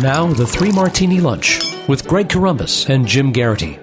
Now, the Three Martini Lunch with Greg Corombos and Jim Garrity.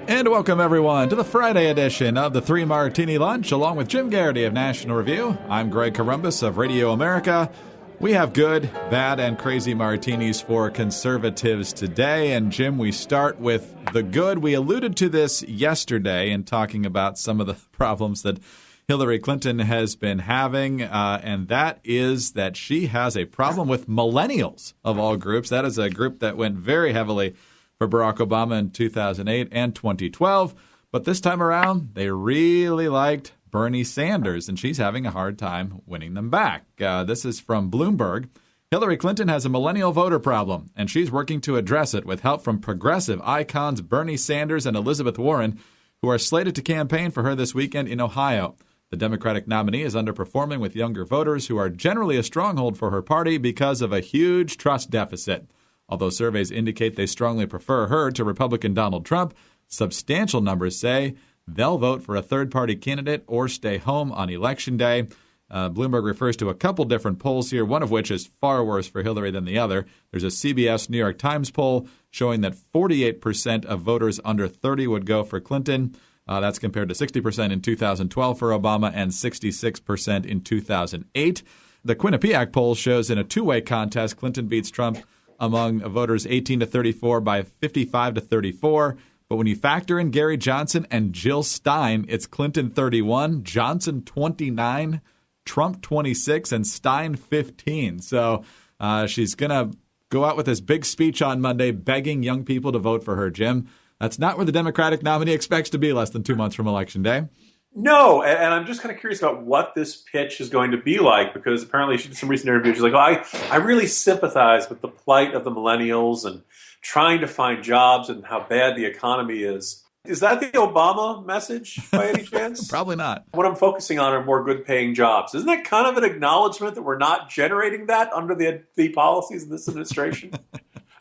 And welcome, everyone, to the Friday edition of the Three Martini Lunch, along with Jim Garrity of National Review. I'm Greg Corombos of Radio America. We have good, bad, and crazy martinis for conservatives today. And, Jim, we start with the good. We alluded to this yesterday in talking about some of the problems that Hillary Clinton has been having, and that is that she has a problem with millennials, of all groups. That is a group that went very heavily for Barack Obama in 2008 and 2012. But this time around, they really liked Bernie Sanders, and she's having a hard time winning them back. This is from Bloomberg. Hillary Clinton has a millennial voter problem, and she's working to address it with help from progressive icons Bernie Sanders and Elizabeth Warren, who are slated to campaign for her this weekend in Ohio. The Democratic nominee is underperforming with younger voters who are generally a stronghold for her party because of a huge trust deficit. Although surveys indicate they strongly prefer her to Republican Donald Trump, substantial numbers say they'll vote for a third-party candidate or stay home on Election Day. Bloomberg refers to a couple different polls here, one of which is far worse for Hillary than the other. There's a CBS New York Times poll showing that 48% of voters under 30 would go for Clinton. That's compared to 60% in 2012 for Obama and 66% in 2008. The Quinnipiac poll shows in a two-way contest, Clinton beats Trump among voters 18 to 34 by 55 to 34. But when you factor in Gary Johnson and Jill Stein, it's Clinton 31, Johnson 29, Trump 26, and Stein 15. So she's going to go out with this big speech on Monday begging young people to vote for her, Jim. That's not where the Democratic nominee expects to be less than 2 months from Election Day. No, and I'm just kind of curious about what this pitch is going to be like, because apparently she did some recent interviews. She's like, I really sympathize with the plight of the millennials and trying to find jobs and how bad the economy is. Is that the Obama message by any chance? Probably not. What I'm focusing on are more good-paying jobs. Isn't that kind of an acknowledgement that we're not generating that under the policies of this administration?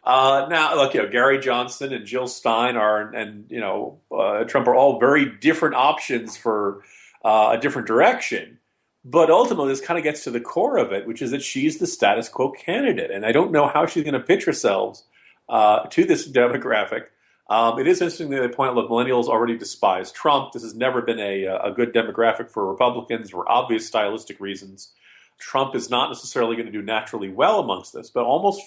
Now, look, Gary Johnson and Jill Stein Trump are all very different options for a different direction. But ultimately, this kind of gets to the core of it, which is that she's the status quo candidate. And I don't know how she's going to pitch herself to this demographic. It is interesting that they point out, look, millennials already despise Trump. This has never been a good demographic for Republicans for obvious stylistic reasons. Trump is not necessarily going to do naturally well amongst this, but almost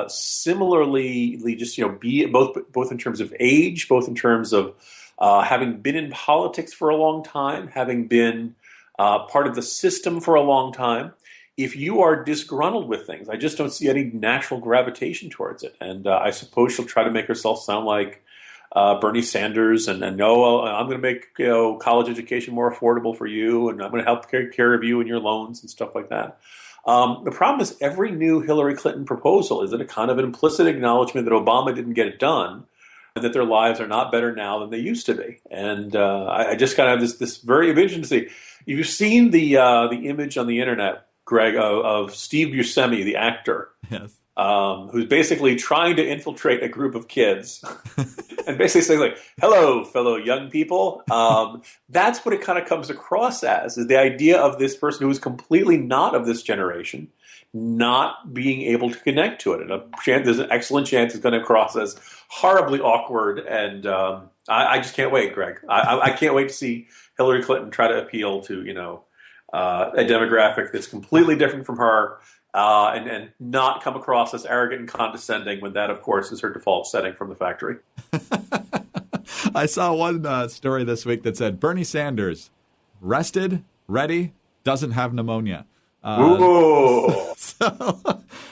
similarly, just be both in terms of age, both in terms of having been in politics for a long time, having been part of the system for a long time. If you are disgruntled with things, I just don't see any natural gravitation towards it. And I suppose she'll try to make herself sound like Bernie Sanders and no, I'm going to make college education more affordable for you, and I'm going to help take care of you and your loans and stuff like that. The problem is every new Hillary Clinton proposal is a kind of an implicit acknowledgement that Obama didn't get it done and that their lives are not better now than they used to be. And I just kind of have this very interesting to see. You've seen the image on the internet, Greg, of Steve Buscemi, the actor, yes, who's basically trying to infiltrate a group of kids and basically saying, like, hello, fellow young people. That's what it kind of comes across as, is the idea of this person who is completely not of this generation, not being able to connect to it. And there's an excellent chance it's going to cross as horribly awkward. And I just can't wait, Greg. I can't wait to see Hillary Clinton try to appeal to, a demographic that's completely different from her, and not come across as arrogant and condescending when that, of course, is her default setting from the factory. I saw one story this week that said Bernie Sanders, rested, ready, doesn't have pneumonia. So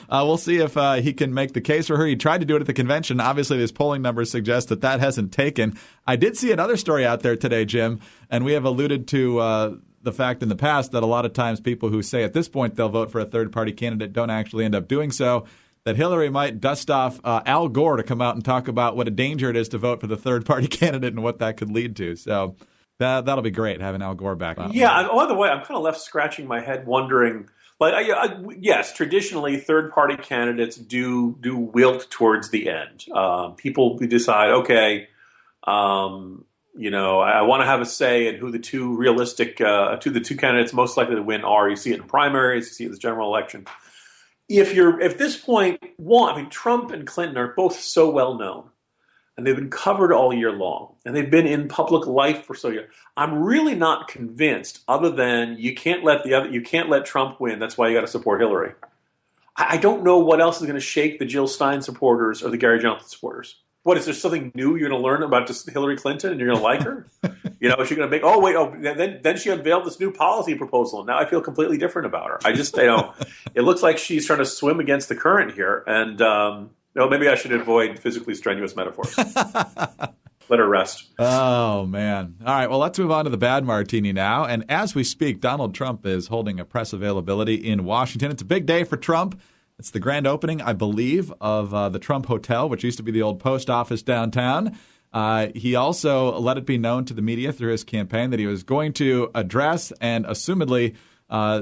we'll see if he can make the case for her. He tried to do it at the convention. Obviously, his polling numbers suggest that hasn't taken. I did see another story out there today, Jim, and we have alluded to the fact in the past that a lot of times people who say at this point they'll vote for a third-party candidate don't actually end up doing so, that Hillary might dust off Al Gore to come out and talk about what a danger it is to vote for the third-party candidate and what that could lead to. So that'll be great, having Al Gore back. Yeah, by the way, I'm kind of left scratching my head wondering, yes, traditionally third-party candidates do wilt towards the end. People decide, okay, I want to have a say in who the two realistic, the two candidates most likely to win are. You see it in primaries, you see it in the general election. If this point, one, I mean, Trump and Clinton are both so well known, and they've been covered all year long, and they've been in public life for so long. I'm really not convinced, other than you can't let Trump win. That's why you got to support Hillary. I don't know what else is going to shake the Jill Stein supporters or the Gary Johnson supporters. What, is there something new you're going to learn about just Hillary Clinton and you're going to like her? Is she going to make, then she unveiled this new policy proposal. And now I feel completely different about her. It looks like she's trying to swim against the current here. And, maybe I should avoid physically strenuous metaphors. Let her rest. Oh, man. All right, well, let's move on to the bad martini now. And as we speak, Donald Trump is holding a press availability in Washington. It's a big day for Trump. It's the grand opening, I believe, of the Trump Hotel, which used to be the old post office downtown. He also let it be known to the media through his campaign that he was going to address and assumedly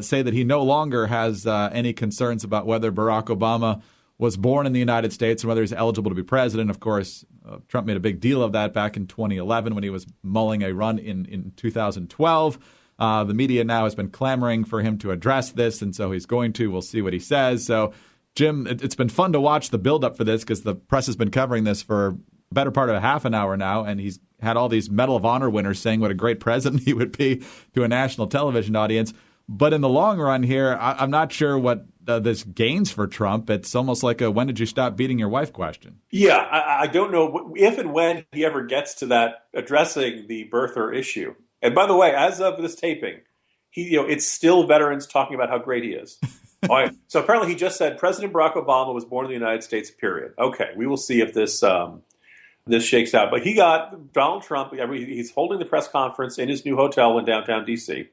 say that he no longer has any concerns about whether Barack Obama was born in the United States and whether he's eligible to be president. Of course, Trump made a big deal of that back in 2011 when he was mulling a run in 2012. The media now has been clamoring for him to address this, and so he's going to. We'll see what he says. So, Jim, it's been fun to watch the buildup for this because the press has been covering this for a better part of a half an hour now, and he's had all these Medal of Honor winners saying what a great president he would be to a national television audience. But in the long run here, I'm not sure what this gains for Trump. It's almost like a when did you stop beating your wife question. Yeah, I don't know if and when he ever gets to that addressing the birther issue. And by the way, as of this taping, it's still veterans talking about how great he is. All right. So apparently he just said President Barack Obama was born in the United States, period. Okay, we will see if this shakes out. But he got Donald Trump. He's holding the press conference in his new hotel in downtown D.C.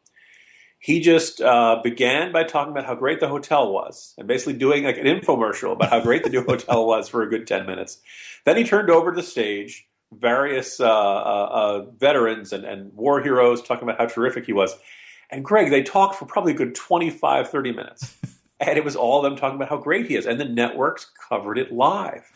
He just began by talking about how great the hotel was and basically doing like an infomercial about how great the new hotel was for a good 10 minutes. Then he turned over to the stage, various veterans and war heroes talking about how terrific he was. And Greg, they talked for probably a good 25, 30 minutes. And it was all them talking about how great he is. And the networks covered it live.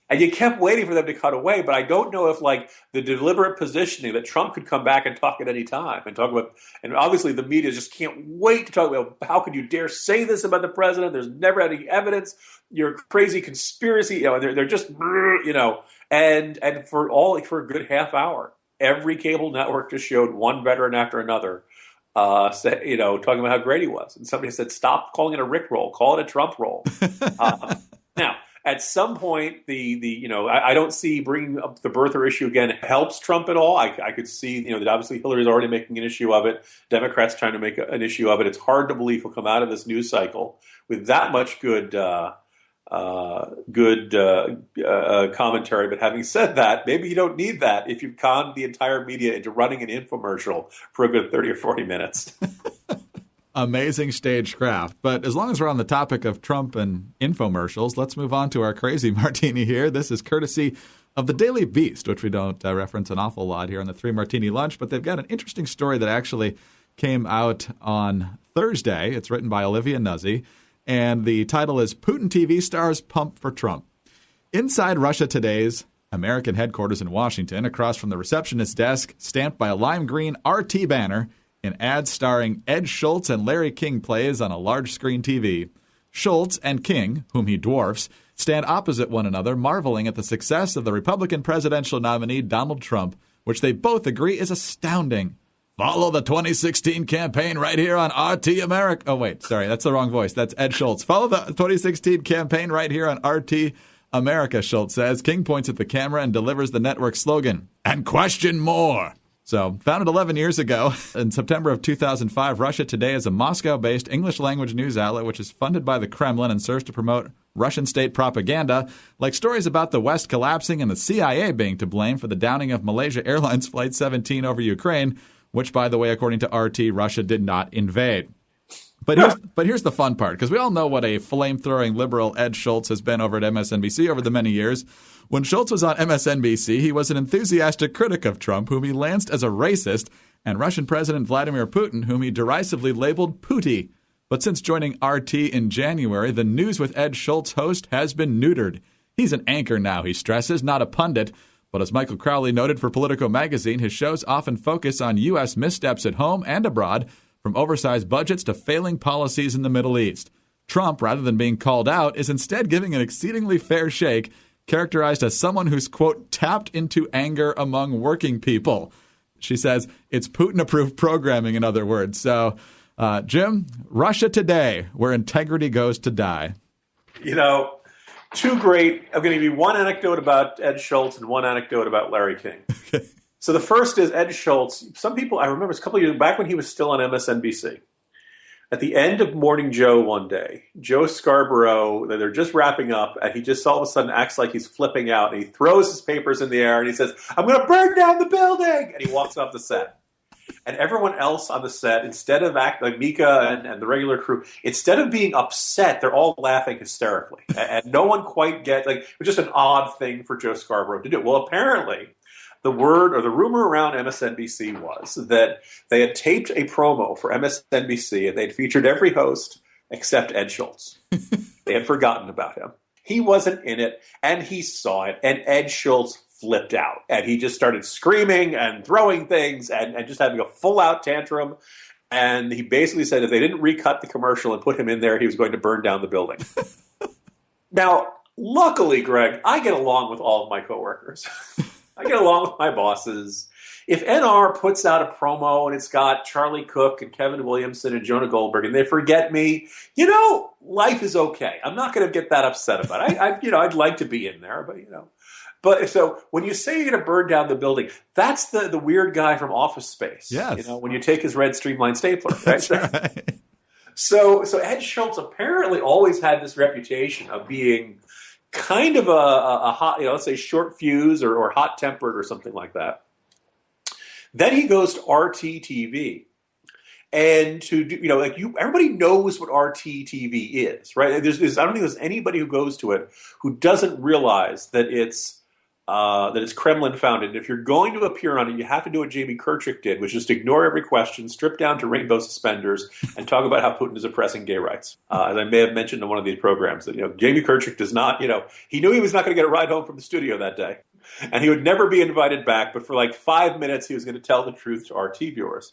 And you kept waiting for them to cut away, but I don't know if like the deliberate positioning that Trump could come back and talk at any time and talk about, and obviously the media just can't wait to talk about how could you dare say this about the president? There's never any evidence. You're a crazy conspiracy. They're just, and for a good half hour, every cable network just showed one veteran after another, talking about how great he was. And somebody said, stop calling it a Rick roll, call it a Trump roll. Now, at some point, I don't see bringing up the birther issue again helps Trump at all. I could see, that obviously Hillary's already making an issue of it. Democrats trying to make an issue of it. It's hard to believe he'll come out of this news cycle with that much good commentary. But having said that, maybe you don't need that if you've conned the entire media into running an infomercial for a good 30 or 40 minutes. Amazing stagecraft. But as long as we're on the topic of Trump and infomercials, let's move on to our crazy martini here. This is courtesy of the Daily Beast, which we don't reference an awful lot here on the Three Martini Lunch. But they've got an interesting story that actually came out on Thursday. It's written by Olivia Nuzzi, and the title is Putin TV Stars Pump for Trump. Inside Russia Today's American headquarters in Washington, across from the receptionist's desk, stamped by a lime green RT banner, an ad starring Ed Schultz and Larry King plays on a large screen TV. Schultz and King, whom he dwarfs, stand opposite one another, marveling at the success of the Republican presidential nominee Donald Trump, which they both agree is astounding. Follow the 2016 campaign right here on RT America. Oh, wait, sorry, that's the wrong voice. That's Ed Schultz. Follow the 2016 campaign right here on RT America, Schultz says. King points at the camera and delivers the network slogan, and question more. So, founded 11 years ago, in September of 2005, Russia Today is a Moscow-based English-language news outlet which is funded by the Kremlin and serves to promote Russian state propaganda, like stories about the West collapsing and the CIA being to blame for the downing of Malaysia Airlines Flight 17 over Ukraine, which, by the way, according to RT, Russia did not invade. But here's the fun part, because we all know what a flame-throwing liberal Ed Schultz has been over at MSNBC over the many years. When Schultz was on MSNBC, he was an enthusiastic critic of Trump, whom he lanced as a racist, and Russian President Vladimir Putin, whom he derisively labeled Pooty. But since joining RT in January, the News with Ed Schultz host has been neutered. He's an anchor now, he stresses, not a pundit. But as Michael Crowley noted for Politico magazine, his shows often focus on U.S. missteps at home and abroad, from oversized budgets to failing policies in the Middle East. Trump, rather than being called out, is instead giving an exceedingly fair shake, characterized as someone who's, quote, tapped into anger among working people. She says it's Putin-approved programming, in other words. So, Jim, Russia today, where integrity goes to die. You know, two great. I'm going to give you one anecdote about Ed Schultz and one anecdote about Larry King. Okay. So the first is Ed Schultz. Some people, I remember it's a couple of years back when he was still on MSNBC. At the end of Morning Joe one day, Joe Scarborough, they're just wrapping up, and he just all of a sudden acts like he's flipping out, and he throws his papers in the air, and he says, "I'm going to burn down the building!" And he walks off the set. And everyone else on the set, instead of acting like Mika and the regular crew, instead of being upset, they're all laughing hysterically. And no one quite gets, like, it was just an odd thing for Joe Scarborough to do. Well, apparently, the word or the rumor around MSNBC was that they had taped a promo for MSNBC and they'd featured every host except Ed Schultz. They had forgotten about him. He wasn't in it, and he saw it, and Ed Schultz flipped out. And he just started screaming and throwing things and just having a full-out tantrum. And he basically said if they didn't recut the commercial and put him in there, he was going to burn down the building. Now, luckily, Greg, I get along with all of my coworkers. I get along with my bosses. If NR puts out a promo and it's got Charlie Cook and Kevin Williamson and Jonah Goldberg and they forget me, life is okay. I'm not going to get that upset about it. I'd like to be in there, but But so when you say you're going to burn down the building, that's the weird guy from Office Space. Yes. When you take his red streamline stapler, right? That's right. So Ed Schultz apparently always had this reputation of being kind of a hot, let's say short fuse or hot tempered or something like that. Then he goes to RTTV, and to do, everybody knows what RTTV is, right? I don't think there's anybody who goes to it who doesn't realize that it's Kremlin founded. If you're going to appear on it, you have to do what Jamie Kirchick did, which is to ignore every question, strip down to rainbow suspenders, and talk about how Putin is oppressing gay rights. As I may have mentioned in one of these programs, that Jamie Kirchick does not, he knew he was not going to get a ride home from the studio that day, and he would never be invited back. But for like 5 minutes, he was going to tell the truth to RT viewers.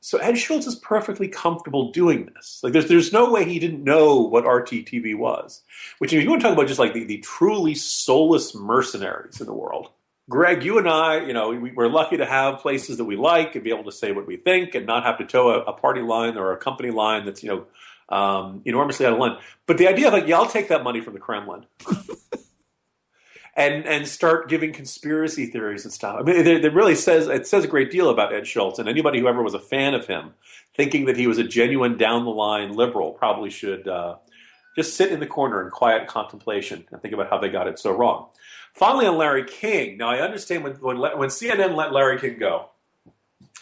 So Ed Schultz is perfectly comfortable doing this. Like there's no way he didn't know what RTTV was. Which, if you want to talk about just like the truly soulless mercenaries in the world, Greg, you and I, we're lucky to have places that we like and be able to say what we think and not have to toe a party line or a company line that's enormously out of line. But the idea of I'll take that money from the Kremlin. And start giving conspiracy theories and stuff. I mean, it really says a great deal about Ed Schultz, and anybody who ever was a fan of him, thinking that he was a genuine down-the-line liberal, probably should just sit in the corner in quiet contemplation and think about how they got it so wrong. Finally, on Larry King. Now, I understand when CNN let Larry King go,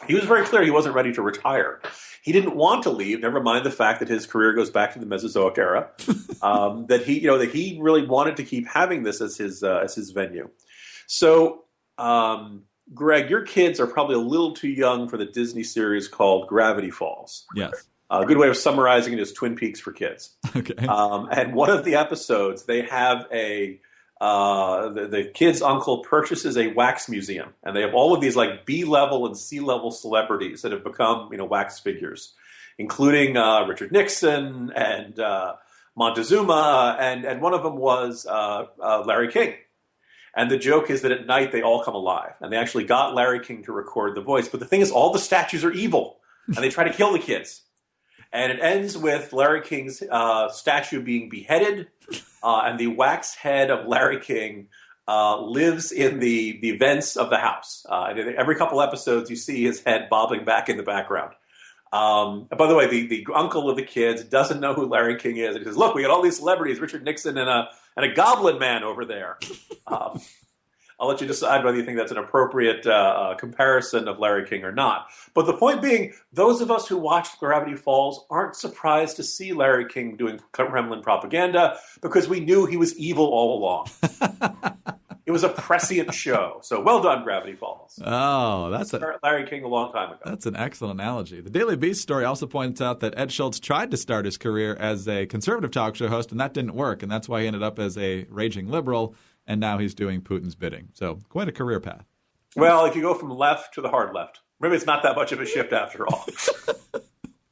he was very clear he wasn't ready to retire. He didn't want to leave. Never mind the fact that his career goes back to the Mesozoic era. That he really wanted to keep having this as his venue. So, Greg, your kids are probably a little too young for the Disney series called Gravity Falls. Yes. A good way of summarizing it is Twin Peaks for kids. Okay. And one of the episodes, they have the kid's uncle purchases a wax museum, and they have all of these like B-level and C-level celebrities that have become, wax figures, including Richard Nixon and Montezuma, and one of them was Larry King. And the joke is that at night they all come alive, and they actually got Larry King to record the voice. But the thing is, all the statues are evil, and they try to kill the kids. And it ends with Larry King's statue being beheaded, and the wax head of Larry King lives in the vents of the house. And every couple episodes, you see his head bobbing back in the background. By the way, the uncle of the kids doesn't know who Larry King is. And he says, "Look, we got all these celebrities, Richard Nixon and a goblin man over there." I'll let you decide whether you think that's an appropriate comparison of Larry King or not. But the point being, those of us who watched Gravity Falls aren't surprised to see Larry King doing Kremlin propaganda because we knew he was evil all along. It was a prescient show. So well done, Gravity Falls. Oh, Larry King a long time ago. That's an excellent analogy. The Daily Beast story also points out that Ed Schultz tried to start his career as a conservative talk show host, and that didn't work. And that's why he ended up as a raging liberal. And now he's doing Putin's bidding. So quite a career path. Well, if you go from left to the hard left, maybe it's not that much of a shift after all.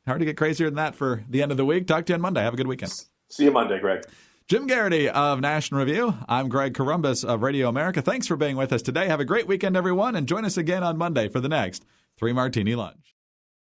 Hard to get crazier than that for the end of the week. Talk to you on Monday. Have a good weekend. See you Monday, Greg. Jim Garrity of National Review. I'm Greg Corombos of Radio America. Thanks for being with us today. Have a great weekend, everyone, and join us again on Monday for the next 3 Martini Lunch.